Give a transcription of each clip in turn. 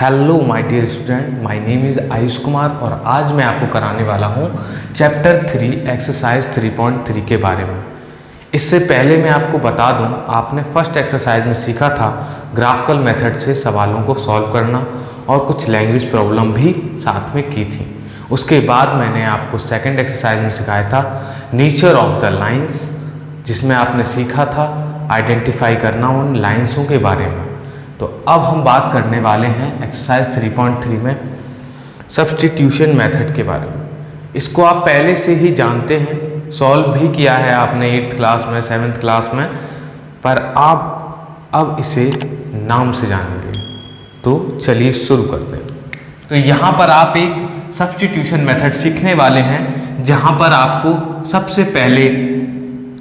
Hello my dear student, my name is Ayush Kumar और आज मैं आपको कराने वाला हूँ चैप्टर 3 एक्सरसाइज 3.3 के बारे में। इससे पहले मैं आपको बता दूँ, आपने फर्स्ट एक्सरसाइज में सीखा था ग्राफिकल मेथड से सवालों को सॉल्व करना और कुछ लैंग्वेज प्रॉब्लम भी साथ में की थी। उसके बाद मैंने आपको सेकेंड एक्सरसाइज में सिखाया था नेचर ऑफ द लाइन्स, जिसमें आपने सीखा था आइडेंटिफाई करना उन लाइन्सों के बारे में। तो अब हम बात करने वाले हैं एक्सरसाइज 3.3 में सब्स्टिट्यूशन मेथड के बारे में। इसको आप पहले से ही जानते हैं, सॉल्व भी किया है आपने 8th क्लास में, 7th क्लास में, पर आप अब इसे नाम से जानेंगे। तो चलिए शुरू करते हैं। तो यहाँ पर आप एक सब्स्टिट्यूशन मेथड सीखने वाले हैं, जहाँ पर आपको सबसे पहले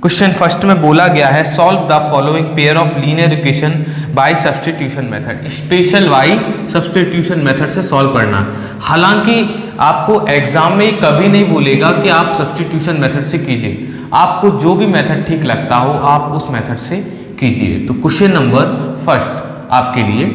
क्वेश्चन फर्स्ट में बोला गया है solve the following pair of linear equation by substitution method. Special by substitution method से सॉल्व करना। हालांकि आपको एग्जाम में कभी नहीं बोलेगा कि आप सब्स्टिट्यूशन मेथड से कीजिए, आपको जो भी मेथड ठीक लगता हो आप उस मेथड से कीजिए। तो क्वेश्चन नंबर फर्स्ट आपके लिए,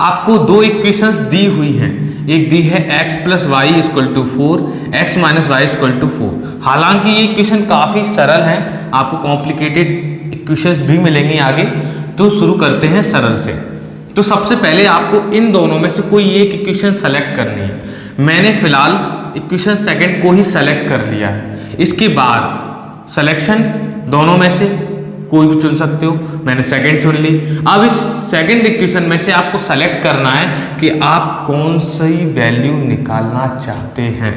आपको दो इक्वेशंस दी हुई हैं। एक दी है x plus Y equal to 4, x minus Y equal to 4। हालांकि ये इक्वेशन काफ़ी सरल है, आपको कॉम्प्लिकेटेड इक्वेशंस भी मिलेंगी आगे। तो शुरू करते हैं सरल से। तो सबसे पहले आपको इन दोनों में से कोई एक इक्वेशन सेलेक्ट करनी है। मैंने फिलहाल इक्वेशन सेकंड को ही सेलेक्ट कर लिया है। इसके बाद सिलेक्शन दोनों में से कोई भी चुन सकते हो, मैंने सेकंड चुन ली। अब इस सेकंड इक्वेशन में से आपको सेलेक्ट करना है कि आप कौन सी वैल्यू निकालना चाहते हैं,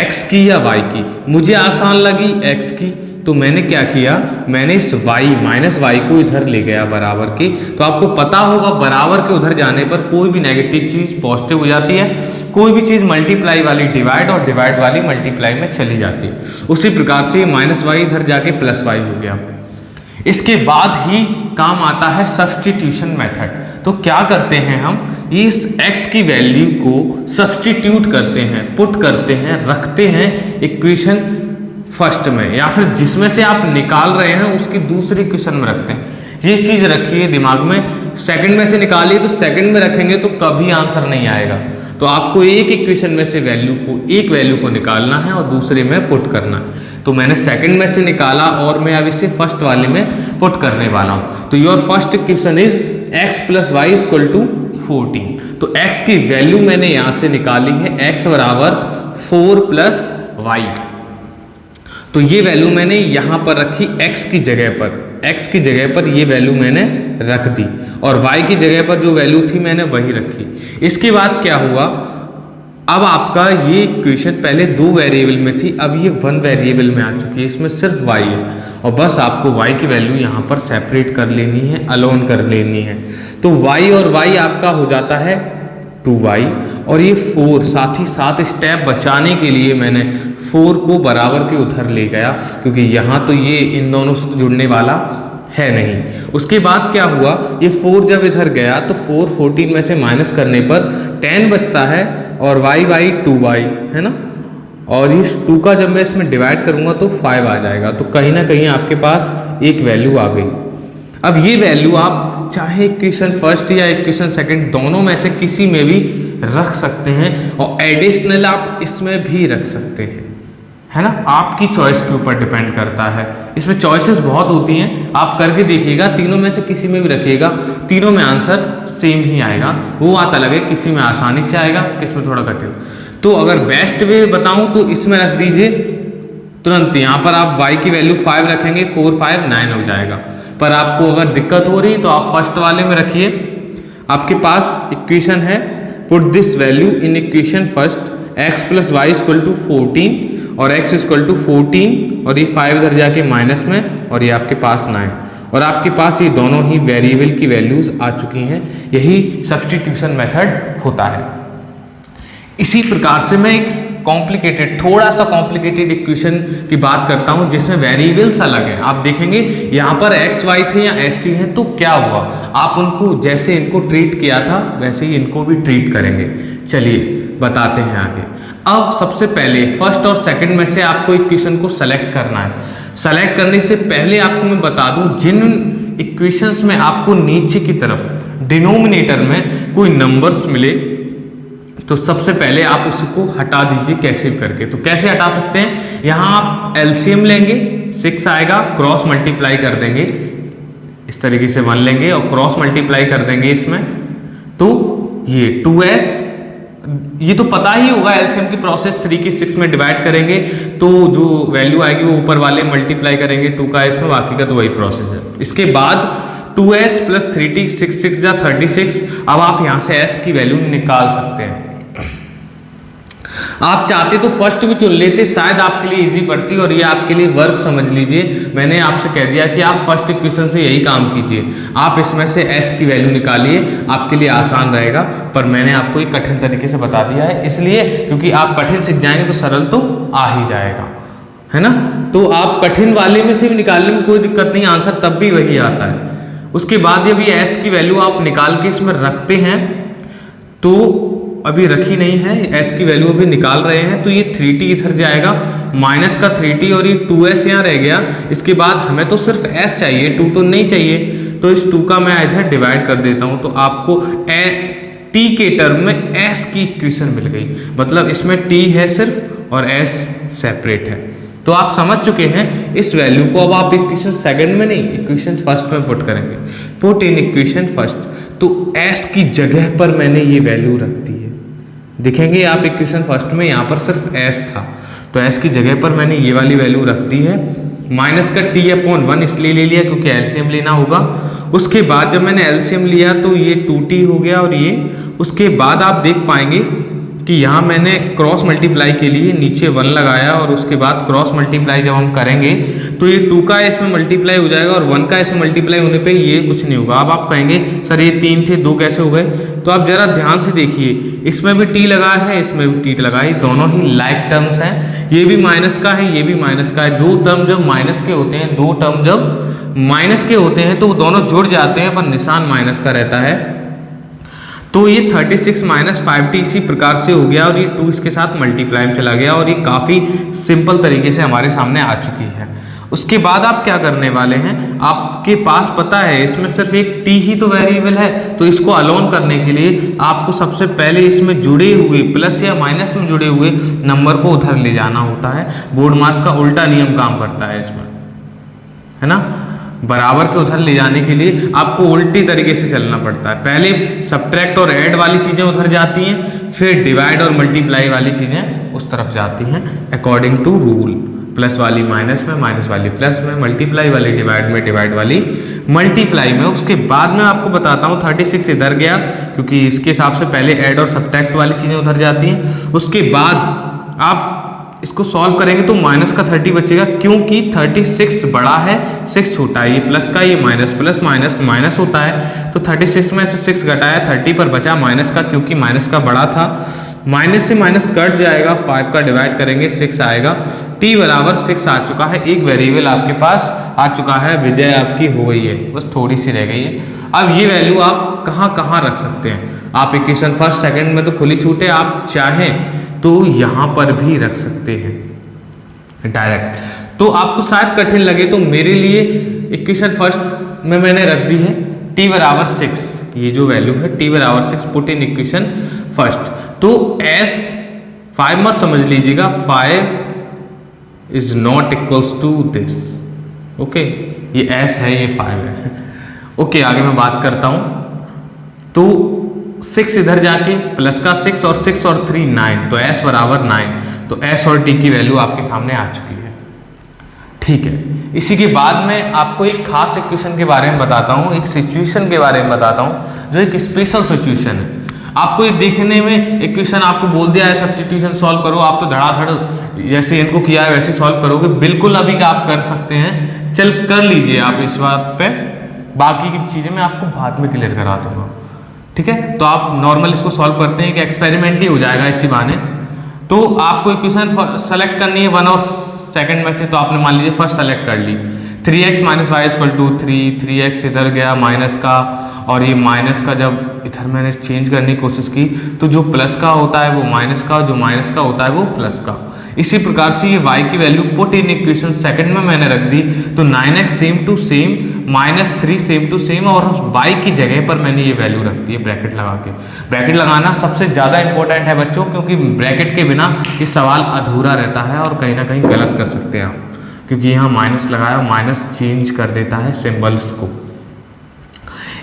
x की या y की। मुझे आसान लगी x की, तो मैंने क्या किया, मैंने इस y माइनस वाई को इधर ले गया बराबर की। तो आपको पता होगा बराबर के उधर जाने पर कोई भी नेगेटिव चीज पॉजिटिव हो जाती है, कोई भी चीज मल्टीप्लाई वाली डिवाइड और डिवाइड वाली मल्टीप्लाई में चली जाती है। उसी प्रकार से माइनस वाई इधर जाके प्लस वाई हो गया। इसके बाद ही काम आता है सब्स्टिट्यूशन मेथड। तो क्या करते हैं हम, इस x की वैल्यू को सब्स्टिट्यूट करते हैं, पुट करते हैं, रखते हैं इक्वेशन फर्स्ट में, या फिर जिसमें से आप निकाल रहे हैं उसकी दूसरी इक्वेशन में रखते हैं। ये चीज रखिए दिमाग में। सेकंड में से निकालिए तो सेकंड में रखेंगे तो कभी आंसर नहीं आएगा। तो आपको एक इक्वेशन में से एक वैल्यू को निकालना है और दूसरे में पुट करना है। तो मैंने सेकंड में से निकाला और मैं अब इसे फर्स्ट वाले में पुट करने वाला हूं। तो your first equation is x plus Y equal to 14। तो x की वैल्यू मैंने यहां से निकाली है, x बराबर 4 प्लस वाई। तो ये वैल्यू मैंने यहां पर रखी x की जगह पर, x की जगह पर ये वैल्यू मैंने रख दी और y की जगह पर जो वैल्यू थी मैंने वही रखी। इसके बाद क्या हुआ, अब आपका ये इक्वेशन पहले 2 वेरिएबल में थी, अब ये 1 वेरिएबल में आ चुकी है, इसमें सिर्फ y है और बस आपको y की वैल्यू यहाँ पर सेपरेट कर लेनी है, अलोन कर लेनी है। तो y और y आपका हो जाता है 2y और ये 4, साथ ही साथ स्टेप बचाने के लिए मैंने 4 को बराबर के उधर ले गया, क्योंकि यहाँ तो ये इन दोनों से जुड़ने वाला है नहीं। उसके बाद क्या हुआ, ये 4 जब इधर गया तो 4 14 में से माइनस करने पर 10 बचता है और y बाई 2y है ना, और इस 2 का जब मैं इसमें डिवाइड करूंगा तो 5 आ जाएगा। तो कहीं ना कहीं आपके पास एक वैल्यू आ गई। अब ये वैल्यू आप चाहे इक्वेशन फर्स्ट या इक्वेशन सेकंड दोनों में से किसी में भी रख सकते हैं और एडिशनल आप इसमें भी रख सकते हैं, है ना। आपकी चॉइस के ऊपर डिपेंड करता है। इसमें चॉइसेस बहुत होती हैं, आप करके देखिएगा, तीनों में से किसी में भी रखिएगा, तीनों में आंसर सेम ही आएगा। वो बात अलग है, किसी में आसानी से आएगा, किसी में थोड़ा कठिन। तो अगर बेस्ट वे बताऊं तो इसमें रख दीजिए तुरंत। यहाँ पर आप y की वैल्यू 5 रखेंगे, 4 5 9 हो जाएगा। पर आपको अगर दिक्कत हो रही तो आप फर्स्ट वाले में रखिए। आपके पास इक्वेशन है, put this value in equation first, x plus Y equal to 14 और x इक्वल टू 14 और ये 5 इधर जाके माइनस में और ये आपके पास 9 और आपके पास ये दोनों ही वेरिएबल की वैल्यूज आ चुकी हैं। यही सब्स्टिट्यूशन मेथड होता है। इसी प्रकार से मैं एक थोड़ा सा कॉम्प्लिकेटेड इक्वेशन की बात करता हूं जिसमें वेरिएबल्स अलग हैं। आप देखेंगे यहाँ पर x y थे या st हैं, तो क्या हुआ, आप उनको जैसे इनको ट्रीट किया था वैसे ही इनको भी ट्रीट करेंगे। चलिए बताते हैं आगे। अब सबसे पहले फर्स्ट और सेकंड में से आपको इक्वेशन को सेलेक्ट करना है। सेलेक्ट करने से पहले आपको मैं बता दूं, जिन इक्वेशंस में आपको नीचे की तरफ डिनोमिनेटर में कोई नंबर्स मिले तो सबसे पहले आप उसको हटा दीजिए कैसे करके। तो कैसे हटा सकते हैं, यहाँ आप एलसीएम लेंगे, 6 आएगा, क्रॉस मल्टीप्लाई कर देंगे इस तरीके से 1 लेंगे और क्रॉस मल्टीप्लाई कर देंगे इसमें, तो ये 2s, ये तो पता ही होगा एलसीएम की प्रोसेस, 3 की 6 में डिवाइड करेंगे तो जो वैल्यू आएगी वो ऊपर वाले मल्टीप्लाई करेंगे 2 का इसमें, बाकी का तो वही प्रोसेस है। इसके बाद 2s प्लस 3t, 6 या 36। अब आप यहां से s की वैल्यू निकाल सकते हैं। आप चाहते तो फर्स्ट भी चुन लेते, शायद आपके लिए इजी पड़ती, और ये आपके लिए वर्क समझ लीजिए। मैंने आपसे कह दिया कि आप फर्स्ट इक्वेशन से यही काम कीजिए, आप इसमें से s की वैल्यू निकालिए, आपके लिए आसान रहेगा। पर मैंने आपको एक कठिन तरीके से बता दिया है, इसलिए क्योंकि आप कठिन सीख जाएंगे तो सरल तो आ ही जाएगा, है ना। तो आप कठिन वाले में से भी निकालने में कोई दिक्कत नहीं, आंसर तब भी वही आता है। उसके बाद जब ये s की वैल्यू आप निकाल के इसमें रखते हैं, तो अभी रखी नहीं है, s की वैल्यू अभी निकाल रहे हैं, तो ये 3t इधर जाएगा, माइनस का 3t और ये 2s यहाँ रह गया। इसके बाद हमें तो सिर्फ s चाहिए, 2 तो नहीं चाहिए, तो इस 2 का मैं इधर डिवाइड कर देता हूँ, तो आपको t के टर्म में s की इक्वेशन मिल गई। मतलब इसमें t है सिर्फ और s सेपरेट है। तो आप समझ चुके हैं इस वैल्यू को। अब आप इक्वेशन सेकंड में नहीं, इक्वेशन फर्स्ट में पुट करेंगे, पुट इन इक्वेशन फर्स्ट। तो s की जगह पर मैंने ये वैल्यू रख दी है, दिखेंगे आप इक्वेशन फर्स्ट में यहाँ पर सिर्फ s था, तो s की जगह पर मैंने ये वाली वैल्यू रख दी है। माइनस का t/1 इसलिए ले लिया क्योंकि एलसीएम लेना होगा। उसके बाद जब मैंने एलसीएम लिया तो ये 2t हो गया और ये, उसके बाद आप देख पाएंगे कि यहाँ मैंने क्रॉस मल्टीप्लाई के लिए नीचे 1 लगाया, और उसके बाद क्रॉस मल्टीप्लाई जब हम करेंगे तो ये 2 का इसमें मल्टीप्लाई हो जाएगा और 1 का इसमें मल्टीप्लाई होने पे ये कुछ नहीं होगा। अब आप कहेंगे सर ये 3 थे 2 कैसे हो गए, तो आप जरा ध्यान से देखिए, इसमें भी t लगा है, इसमें भी t लगा है, दोनों ही लाइक टर्म्स हैं। ये भी माइनस का है, ये भी माइनस का है। 2 टर्म जब माइनस के होते हैं, 2 टर्म जब माइनस के होते हैं तो वो दोनों जुड़ जाते हैं, पर निशान माइनस का रहता है। तो ये 36 माइनस 5t इसी प्रकार से हो गया, और ये 2 इसके साथ मल्टीप्लाई में चला गया, और ये काफ़ी सिंपल तरीके से हमारे सामने आ चुकी है। उसके बाद आप क्या करने वाले हैं, आपके पास पता है इसमें सिर्फ एक t ही तो वेरिएबल है, तो इसको अलोन करने के लिए आपको सबसे पहले इसमें जुड़े हुए प्लस या माइनस में जुड़े हुए नंबर को उधर ले जाना होता है। बोर्ड मास का उल्टा नियम काम करता है इसमें, है ना। बराबर के उधर ले जाने के लिए आपको उल्टी तरीके से चलना पड़ता है। पहले सब्ट्रैक्ट और ऐड वाली चीज़ें उधर जाती हैं, फिर डिवाइड और मल्टीप्लाई वाली चीज़ें उस तरफ जाती हैं अकॉर्डिंग टू रूल। प्लस वाली माइनस में, माइनस वाली प्लस में, मल्टीप्लाई वाली डिवाइड में, डिवाइड वाली मल्टीप्लाई में। उसके बाद मैं आपको बताता हूँ 36 इधर गया क्योंकि इसके हिसाब से पहले ऐड और सब्ट्रैक्ट वाली चीज़ें उधर जाती हैं। उसके बाद आप इसको सॉल्व करेंगे तो माइनस का 30 बचेगा, क्योंकि 36 बड़ा है 6 छोटा है। ये प्लस का, ये माइनस, प्लस माइनस माइनस होता है, तो 36 में से 6 घटाया 30 पर बचा माइनस का, क्योंकि माइनस का बड़ा था। माइनस से माइनस कट जाएगा, 5 का डिवाइड करेंगे 6 आएगा। t बराबर 6 आ चुका है, एक वेरिएबल आपके पास आ चुका है, विजय आपकी हो गई है, बस थोड़ी सी रह गई है। अब ये वैल्यू आप कहाँ कहाँ रख सकते हैं, आप इक्वेशन फर्स्ट सेकंड में तो खुली छूट है, आप चाहें तो यहाँ पर भी रख सकते हैं डायरेक्ट। तो आपको शायद कठिन लगे तो मेरे लिए इक्वेशन फर्स्ट में मैंने रख दी है t बराबर 6, ये जो वैल्यू है t बराबर 6 पुट इन इक्वेशन फर्स्ट। तो s 5 मत समझ लीजिएगा, 5 is not equals to this, okay, ये s है, ये 5 है, ओके। आगे मैं बात करता हूं, तो 6 इधर जाके प्लस का 6 और 6 और 3 9, तो s बराबर 9, तो s और t की वैल्यू आपके सामने आ चुकी है, ठीक है। इसी के बाद मैं आपको एक खास इक्वेशन के बारे में बताता हूँ, एक सिचुएशन के बारे में बताता हूँ जो एक स्पेशल सिचुएशन है। आपको ये देखने में इक्वेशन आपको बोल दिया है सब्स्टिट्यूशन सॉल्व करो, आप तो धड़ाधड़ जैसे इनको किया है वैसे सॉल्व करोगे, बिल्कुल अभी का आप कर सकते हैं, चल कर लीजिए आप इस बात पे, बाकी की चीज़ें मैं आपको बाद में क्लियर करा दूंगा, ठीक है। तो आप नॉर्मल इसको सॉल्व करते हैं कि एक्सपेरिमेंट ही हो जाएगा इसी बहाने। तो आपको इक्वेशन सेलेक्ट करनी है 1 और सेकंड में से, तो आपने मान लीजिए फर्स्ट सेलेक्ट कर ली, 3x minus Y equal to 3x इधर गया माइनस का, और ये माइनस का जब इधर मैंने चेंज करने की कोशिश की तो जो प्लस का होता है वो माइनस का, जो माइनस का होता है वो प्लस का। इसी प्रकार से ये y की value put in equation second में मैंने रख दी, तो 9x same to same -3 same to same, और y की जगह पर मैंने ये वैल्यू रख दी है ब्रैकेट लगा के। ब्रैकेट लगाना सबसे ज़्यादा इंपॉर्टेंट है बच्चों, क्योंकि ब्रैकेट के बिना ये सवाल अधूरा रहता है और कहीं ना कहीं गलत कर सकते हैं आप, क्योंकि यहाँ माइनस लगाया, माइनस चेंज कर देता है सिंबल्स को।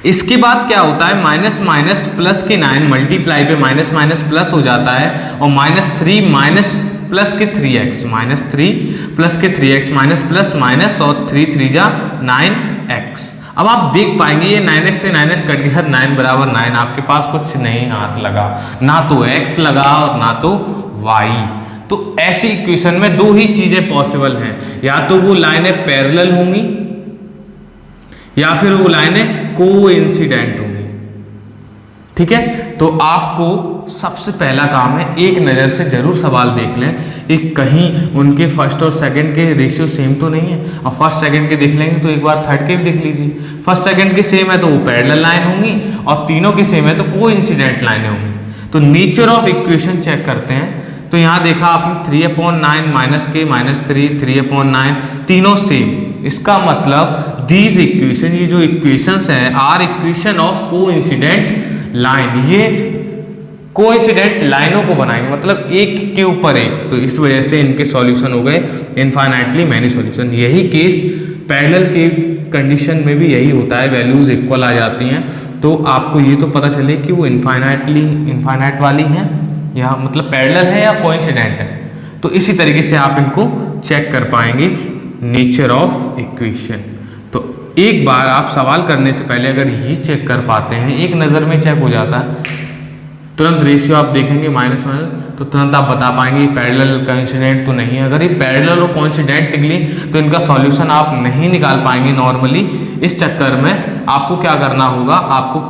इसके बाद क्या होता है, माइनस माइनस प्लस के 9 मल्टीप्लाई पे माइनस माइनस प्लस हो जाता है, और -3 माइनस प्लस के 3x, -3 प्लस के 3x, माइनस प्लस माइनस, और 3 3 जा 9x। अब आप देख पाएंगे ये 9x से 9x कट गया, 9 बराबर 9, आपके पास कुछ नहीं हाथ लगा, ना तो x लगा और ना तो y। तो ऐसी इक्वेशन में दो ही चीजें पॉसिबल हैं, या तो वो लाइनें पैरेलल होंगी या फिर वो लाइनें कोइंसिडेंट होंगी। ठीक है, तो आपको सबसे पहला काम है, एक नज़र से जरूर सवाल देख लें कि कहीं उनके फर्स्ट और सेकंड के रेशियो सेम तो नहीं है, और फर्स्ट सेकंड के देख लेंगे तो एक बार थर्ड के भी देख लीजिए। फर्स्ट सेकंड के सेम है तो वो पैरेलल लाइन होंगी, और तीनों के सेम है तो कोइंसिडेंट लाइनें होंगी। तो नेचर ऑफ इक्वेशन चेक करते हैं। तो यहाँ देखा आपने 3/9 माइनस के -3, 3/9 तीनों सेम, इसका मतलब दीज इक्वेशन, ये जो इक्वेशंस है are equation of coincident line, ये कोइंसिडेंट लाइनों को बनाएंगे, मतलब एक के ऊपर एक। तो इस वजह से इनके सॉल्यूशन हो गए इनफाइनाइटली मैनी सॉल्यूशन। यही केस पैरेलल के कंडीशन में भी यही होता है, वैल्यूज इक्वल आ जाती हैं। तो आपको ये तो पता चले कि वो इनफाइनाइट वाली हैं, या मतलब पैरेलल है या कोइंसिडेंट है। तो इसी तरीके से आप इनको चेक कर पाएंगे नेचर ऑफ इक्वेशन। तो एक बार आप सवाल करने से पहले अगर ये चेक कर पाते हैं, एक नज़र में चेक हो जाता है, तुरंत रेशियो आप देखेंगे माइनस माइनस, तो तुरंत आप बता पाएंगे पैरेलल कोइंसिडेंट तो नहीं है। अगर ये पैरेलल और कोइंसिडेंट निकली तो इनका सॉल्यूशन आप नहीं निकाल पाएंगे नॉर्मली। इस चक्कर में आपको क्या करना होगा, आपको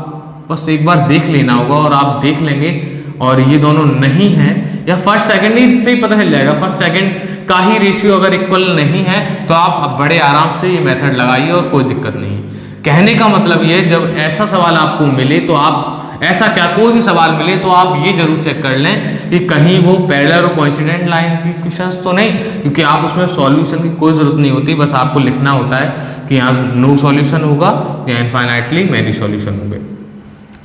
बस एक बार देख लेना होगा, और आप देख लेंगे और ये दोनों नहीं है, या फर्स्ट सेकंड ही से ही पता चल जाएगा, फर्स्ट सेकंड का ही रेशियो अगर इक्वल नहीं है तो आप बड़े आराम से ये मेथड लगाइए और कोई दिक्कत नहीं है। कहने का मतलब ये, जब ऐसा सवाल आपको मिले तो आप, ऐसा क्या कोई भी सवाल मिले तो आप ये जरूर चेक कर लें कि कहीं वो पैरेलल और कोइंसिडेंट लाइन की क्वेश्चंस तो नहीं, क्योंकि आप उसमें सॉल्यूशन की कोई जरूरत नहीं होती, बस आपको लिखना होता है कि यहाँ नो सॉल्यूशन होगा या इनफाइनाइटली मैनी सॉल्यूशन होंगे।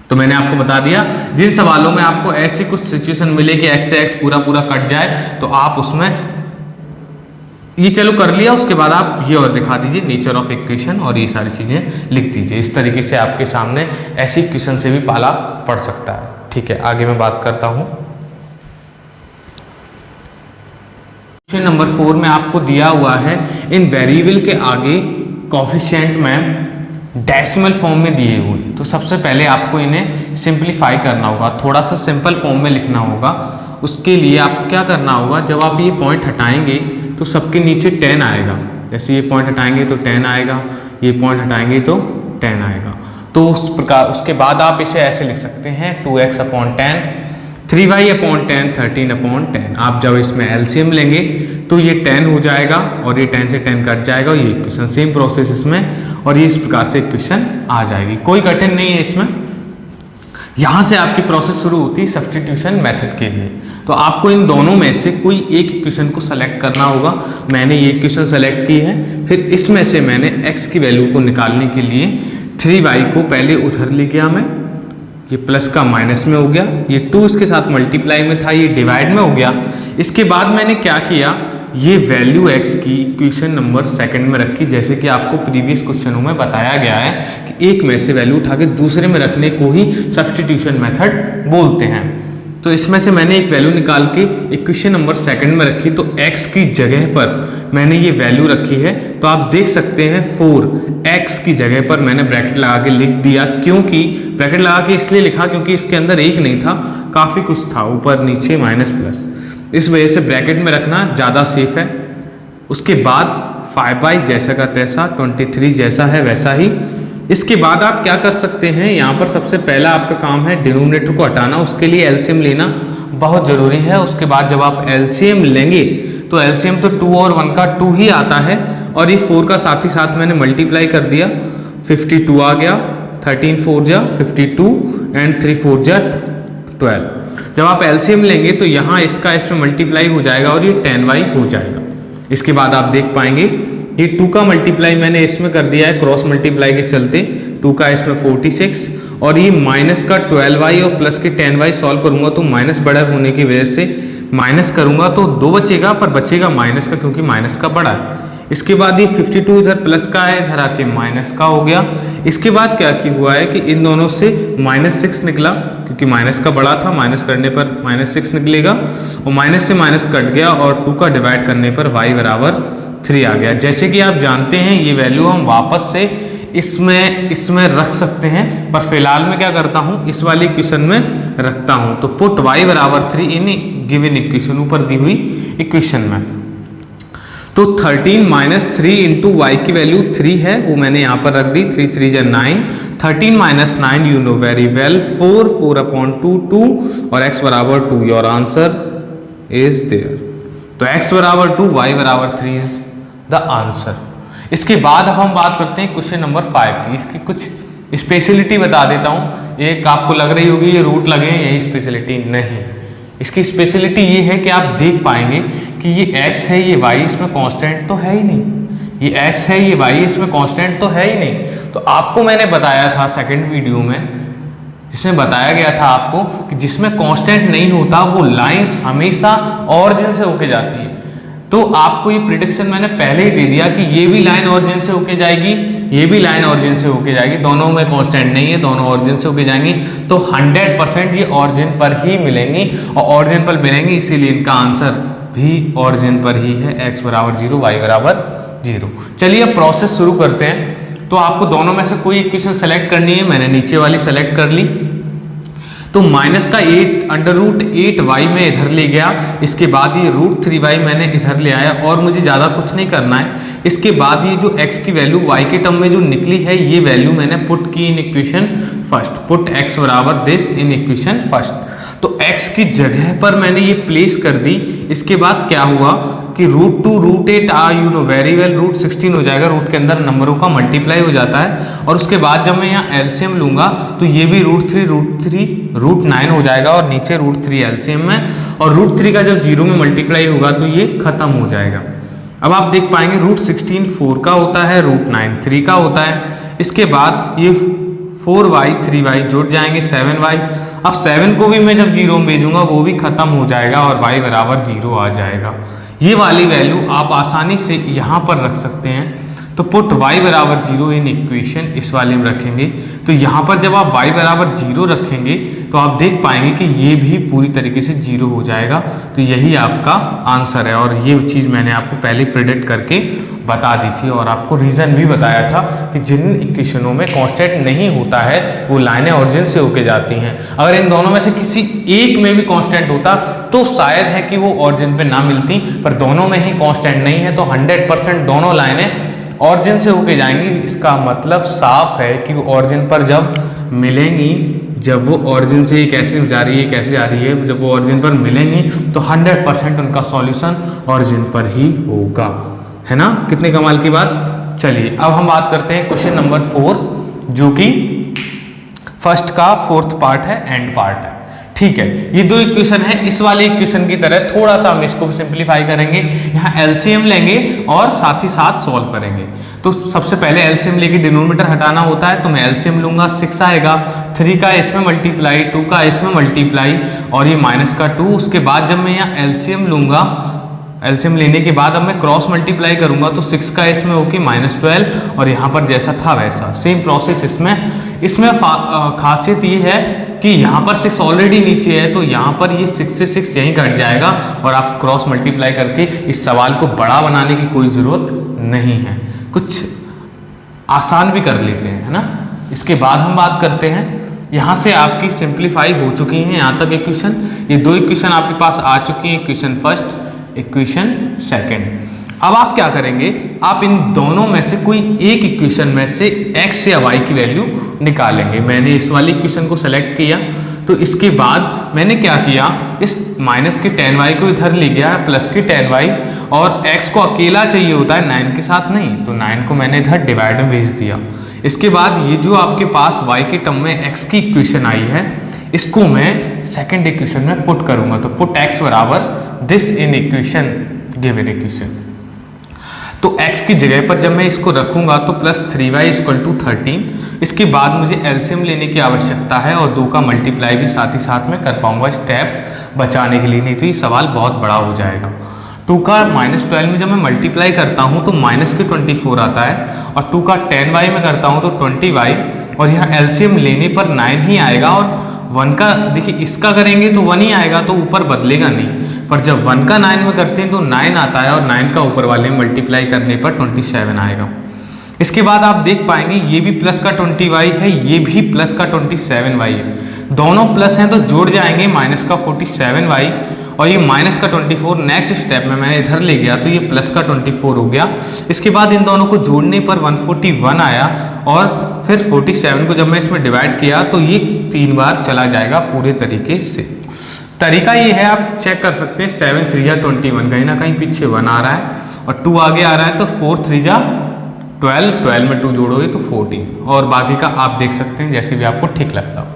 तो मैंने आपको बता दिया, जिन सवालों में आपको ऐसी कुछ सिचुएशन मिले कि x से x पूरा पूरा कट जाए, तो आप उसमें ये चलो कर लिया, उसके बाद आप ये और दिखा दीजिए नेचर ऑफ इक्वेशन, और ये सारी चीजें लिख दीजिए। इस तरीके से आपके सामने ऐसी इक्वेशन से भी पाला पड़ सकता है। ठीक है, आगे मैं बात करता हूं। क्वेश्चन नंबर 4 में आपको दिया हुआ है, इन वेरिएबल के आगे कोफिशिएंट में डेसिमल फॉर्म में दिए हुए, तो सबसे पहले आपको इन्हें सिंप्लीफाई करना होगा, थोड़ा सा सिंपल फॉर्म में लिखना होगा। उसके लिए आपको क्या करना होगा, जब आप ये पॉइंट हटाएंगे तो सबके नीचे 10 आएगा, जैसे ये पॉइंट हटाएंगे तो 10 आएगा, ये पॉइंट हटाएंगे तो 10 आएगा। तो उस प्रकार उसके बाद आप इसे ऐसे लिख सकते हैं 2x/10, 3y/10, 13/10। आप जब इसमें एलसीएम लेंगे तो ये 10 हो जाएगा, और ये 10 से 10 कट जाएगा, ये इक्वेशन सेम प्रोसेस इसमें, और ये इस प्रकार से इक्वेशन आ जाएगी। कोई कठिन नहीं है इसमें। यहाँ से आपकी प्रोसेस शुरू होती है सब्स्टिट्यूशन मेथड के लिए। तो आपको इन दोनों में से कोई एक इक्वेशन को सेलेक्ट करना होगा। मैंने ये इक्वेशन सेलेक्ट की है, फिर इसमें से मैंने x की वैल्यू को निकालने के लिए 3y को पहले उधर ले गया मैं, ये प्लस का माइनस में हो गया, ये 2 इसके साथ मल्टीप्लाई में था, ये डिवाइड में हो गया। इसके बाद मैंने क्या किया, ये वैल्यू x की इक्वेशन नंबर सेकंड में रखी, जैसे कि आपको प्रीवियस क्वेश्चनों में बताया गया है कि एक में से वैल्यू उठा के दूसरे में रखने को ही सब्स्टिट्यूशन मेथड बोलते हैं। तो इसमें से मैंने एक वैल्यू निकाल के इक्वेशन नंबर सेकंड में रखी, तो x की जगह पर मैंने ये वैल्यू रखी है। तो आप देख सकते हैं 4x की जगह पर मैंने ब्रैकेट लगा के लिख दिया, क्योंकि ब्रैकेट लगा के इसलिए लिखा क्योंकि इसके अंदर एक नहीं था, काफ़ी कुछ था, ऊपर नीचे माइनस प्लस, इस वजह से ब्रैकेट में रखना ज़्यादा सेफ है। उसके बाद 5y जैसा का तैसा, 23 जैसा है वैसा ही। इसके बाद आप क्या कर सकते हैं, यहाँ पर सबसे पहला आपका काम है डिनोमिनेटर को हटाना, उसके लिए एलसीएम लेना बहुत ज़रूरी है। उसके बाद जब आप एलसीएम लेंगे तो एलसीएम तो 2 और 1 का 2 ही आता है, और ये 4 का साथ ही साथ मैंने मल्टीप्लाई कर दिया, 52 आ गया, 13 4 जा 52 एंड 3 4 जा 12। जब आप एलसीएम लेंगे तो यहाँ इसका इसमें मल्टीप्लाई हो जाएगा और ये 10y हो जाएगा। इसके बाद आप देख पाएंगे ये 2 का मल्टीप्लाई मैंने इसमें कर दिया है क्रॉस मल्टीप्लाई के चलते, 2 का इसमें 46 और ये माइनस का 12y और प्लस के 10y सॉल्व करूंगा तो माइनस बड़ा होने की वजह से माइनस करूंगा तो 2 बचेगा, पर बचेगा माइनस का क्योंकि माइनस का बड़ा है। इसके बाद ये 52 इधर प्लस का है, इधर आके माइनस का हो गया। इसके बाद क्या की हुआ है कि इन दोनों से -6 निकला क्योंकि माइनस का बड़ा था, माइनस करने पर -6 निकलेगा और माइनस से माइनस कट गया और 2 का डिवाइड करने पर y बराबर 3 आ गया। जैसे कि आप जानते हैं ये वैल्यू हम वापस से इसमें रख सकते हैं, पर फिलहाल मैं क्या करता हूं इस वाली इक्वेशन में रखता हूं। तो पुट y बराबर 3 इन गिवन इक्वेशन, ऊपर दी हुई इक्वेशन में। तो 13 माइनस 3 इंटू वाई की वैल्यू 3 है, वो मैंने यहाँ पर रख दी, 3 3 जा 9, 13 minus 9 you know very well 4, 4/2 2 और x बराबर 2, योर आंसर इज देयर। तो x बराबर 2, y बराबर 3 इज द आंसर। इसके बाद अब हम बात करते हैं क्वेश्चन नंबर 5 की। इसकी कुछ स्पेशलिटी बता देता हूँ। एक आपको लग रही होगी ये रूट लगे हैं, यही स्पेशलिटी नहीं। इसकी स्पेशलिटी ये है कि आप देख पाएंगे कि ये x है, ये y इसमें कांस्टेंट तो है ही नहीं, ये x है, ये y इसमें कांस्टेंट तो है ही नहीं। तो आपको मैंने बताया था सेकंड वीडियो में, जिसमें बताया गया था आपको कि जिसमें कांस्टेंट नहीं होता वो लाइंस हमेशा ऑरिजिन से होके जाती है। तो आपको ये प्रिडिक्शन मैंने पहले ही दे दिया कि ये भी लाइन ऑरिजिन से होके जाएगी, ये भी लाइन ऑरिजिन से होके जाएगी, दोनों में कांस्टेंट नहीं है, दोनों ऑरिजिन से होके जाएंगी। तो 100% ये ऑरिजिन पर ही मिलेंगी और ऑरिजिन पर मिलेंगी, इसीलिए इनका आंसर भी ऑरिजिन पर ही है, x बराबर 0, y बराबर 0। चलिए अब प्रोसेस शुरू करते हैं। तो आपको दोनों में से कोई इक्वेशन सेलेक्ट करनी है, मैंने नीचे वाली सेलेक्ट कर ली। तो माइनस का 8√8y में इधर ले गया, इसके बाद ये √3y मैंने इधर ले आया और मुझे ज़्यादा कुछ नहीं करना है। इसके बाद ये जो x की वैल्यू y के टर्म में जो निकली है ये वैल्यू मैंने पुट की इन इक्वेशन फर्स्ट, पुट x बराबर दिस इन इक्वेशन फर्स्ट। तो x की जगह पर मैंने ये प्लेस कर दी। इसके बाद क्या हुआ कि √2 √8 यू नो वेरी वेल √16 हो जाएगा, रूट के अंदर नंबरों का मल्टीप्लाई हो जाता है। और उसके बाद जब मैं यहाँ एलसीएम लूंगा तो ये भी √3 √9 हो जाएगा और नीचे √3 एलसीएम में, और √3 का जब 0 में मल्टीप्लाई होगा तो ये खत्म हो जाएगा। अब आप देख पाएंगे √16 4 का होता है, √9 3 का होता है। इसके बाद ये 4y 3y जुड़ जाएंगे 7y। अब 7 को भी मैं जब 0 में भेजूंगा वो भी खत्म हो जाएगा और y बराबर 0 आ जाएगा। ये वाली वैल्यू आप आसानी से यहाँ पर रख सकते हैं। तो पुट y बराबर 0 इन इक्वेशन, इस वाले में रखेंगे। तो यहाँ पर जब आप y बराबर 0 रखेंगे तो आप देख पाएंगे कि ये भी पूरी तरीके से 0 हो जाएगा। तो यही आपका आंसर है, और ये चीज़ मैंने आपको पहले प्रेडिक्ट करके बता दी थी और आपको रीज़न भी बताया था कि जिन इक्वेशनों में कांस्टेंट नहीं होता है वो लाइनें ऑरिजिन से होके जाती हैं। अगर इन दोनों में से किसी एक में भी कांस्टेंट होता तो शायद है कि वो ऑरिजिन पे ना मिलती, पर दोनों में ही कांस्टेंट नहीं है तो 100% दोनों लाइनें ऑरिजिन से होके जाएंगी। इसका मतलब साफ है कि वो ऑरिजिन पर जब मिलेंगी, जब वो ऑरिजिन से कैसे जा रही है कैसे जा रही है, जब वो ऑरिजिन पर मिलेंगी तो 100% उनका सॉल्यूशन ऑरिजिन पर ही होगा, है ना। कितने कमाल की बात। चलिए अब हम बात करते हैं क्वेश्चन नंबर 4, जो कि फर्स्ट का 4th पार्ट है, एंड पार्ट है। ठीक है, ये दो इक्वेशन है, इस वाले इक्वेशन की तरह थोड़ा सा हम इसको सिंप्लीफाई करेंगे। यहाँ एलसीएम लेंगे और साथ ही साथ सॉल्व करेंगे। तो सबसे पहले एलसीएम लेके डिनोमिनेटर हटाना होता है, तो मैं एलसीएम लूंगा, 6 आएगा, 3 का इसमें मल्टीप्लाई, 2 का इसमें मल्टीप्लाई और ये -2। उसके बाद जब मैं यहाँ एलसीएम लूंगा, एलसीएम लेने के बाद अब मैं क्रॉस मल्टीप्लाई करूंगा तो 6 का इसमें होके -12 और यहाँ पर जैसा था वैसा सेम प्रोसेस इसमें खासियत ये है कि यहाँ पर 6 ऑलरेडी नीचे है, तो यहाँ पर ये 6 से 6 यहीं कट जाएगा और आप क्रॉस मल्टीप्लाई करके इस सवाल को बड़ा बनाने की कोई ज़रूरत नहीं है, कुछ आसान भी कर लेते हैं, है ना। इसके बाद हम बात करते हैं, यहाँ से आपकी सिंप्लीफाई हो चुकी हैं यहाँ तक इक्वेशन। ये दो इक्वेशन आपके पास आ चुकी हैं, इक्वेशन फर्स्ट, इक्वेशन सेकंड। अब आप क्या करेंगे, आप इन दोनों में से कोई एक इक्वेशन में से x या y की वैल्यू निकालेंगे। मैंने इस वाली इक्वेशन को सेलेक्ट किया, तो इसके बाद मैंने क्या किया, इस माइनस के 10y को इधर ले गया, प्लस के 10y, और x को अकेला चाहिए होता है 9 के साथ नहीं, तो 9 को मैंने इधर डिवाइड में भेज दिया। इसके बाद ये जो आपके पास y के टर्म में x की इक्वेशन आई है, इसको मैं सेकंड इक्वेशन में पुट करूंगा। तो पुट x बराबर this in equation, given equation. तो x की जगह पर जब मैं इसको रखूंगा तो प्लस 3y इक्वल टू 13। इसके बाद मुझे एलसीएम लेने की आवश्यकता है और 2 का मल्टीप्लाई भी साथ ही साथ में कर पाऊंगा स्टेप बचाने के लिए, नहीं तो ये सवाल बहुत बड़ा हो जाएगा। 2 का -12 में जब मैं मल्टीप्लाई करता हूँ तो माइनस के 24 आता है, और 2 का 10y में करता हूँ तो 20y, और यहाँ एलसीएम लेने पर 9 ही आएगा। और 1 का देखिए इसका करेंगे तो 1 ही आएगा, तो ऊपर बदलेगा नहीं, पर जब 1 का 9 में करते हैं तो 9 आता है, और 9 का ऊपर वाले में मल्टीप्लाई करने पर 27 आएगा। इसके बाद आप देख पाएंगे ये भी प्लस का 20y है, ये भी प्लस का 27y है, दोनों प्लस हैं तो जोड़ जाएंगे माइनस का 47y, और ये माइनस का 24 नेक्स्ट स्टेप में मैंने इधर ले गया तो ये प्लस का 24 हो गया। इसके बाद इन दोनों को जोड़ने पर 141 आया, और फिर 47 को जब मैं इसमें डिवाइड किया तो ये 3 बार चला जाएगा पूरे तरीके से। तरीका ये है, आप चेक कर सकते हैं 7 3 जा 21, कहीं ना कहीं पीछे 1 आ रहा है और 2 आगे आ रहा है, तो 4 3 जा 12, 12 में 2 जोड़ोगे तो 14, और बाकी का आप देख सकते हैं जैसे भी आपको ठीक लगता हो।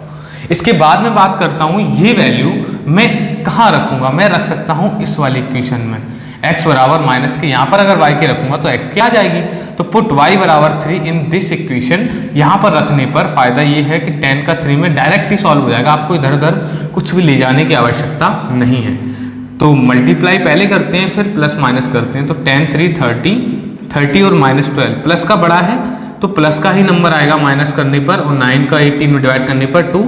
इसके बाद में बात करता हूँ ये वैल्यू मैं कहाँ रखूंगा। मैं रख सकता हूँ इस वाली इक्वेशन में, x बराबर माइनस के, यहाँ पर अगर y के रखूंगा तो x की आ जाएगी, तो पुट y बराबर 3 इन दिस इक्वेशन। यहाँ पर रखने पर फायदा ये है कि 10 का 3 में डायरेक्ट ही सॉल्व हो जाएगा, आपको इधर उधर कुछ भी ले जाने की आवश्यकता नहीं है। तो मल्टीप्लाई पहले करते हैं फिर प्लस माइनस करते हैं, तो 10 3 30 और -12, प्लस का बड़ा है तो प्लस का ही नंबर आएगा माइनस करने पर, और 9 का 18 में डिवाइड करने पर 2,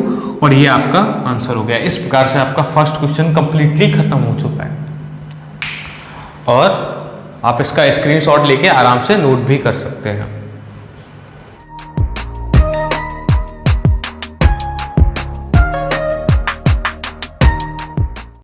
और ये आपका आंसर हो गया। इस प्रकार से आपका फर्स्ट क्वेश्चन कंप्लीटली खत्म हो चुका है, और आप इसका स्क्रीनशॉट लेके आराम से नोट भी कर सकते हैं।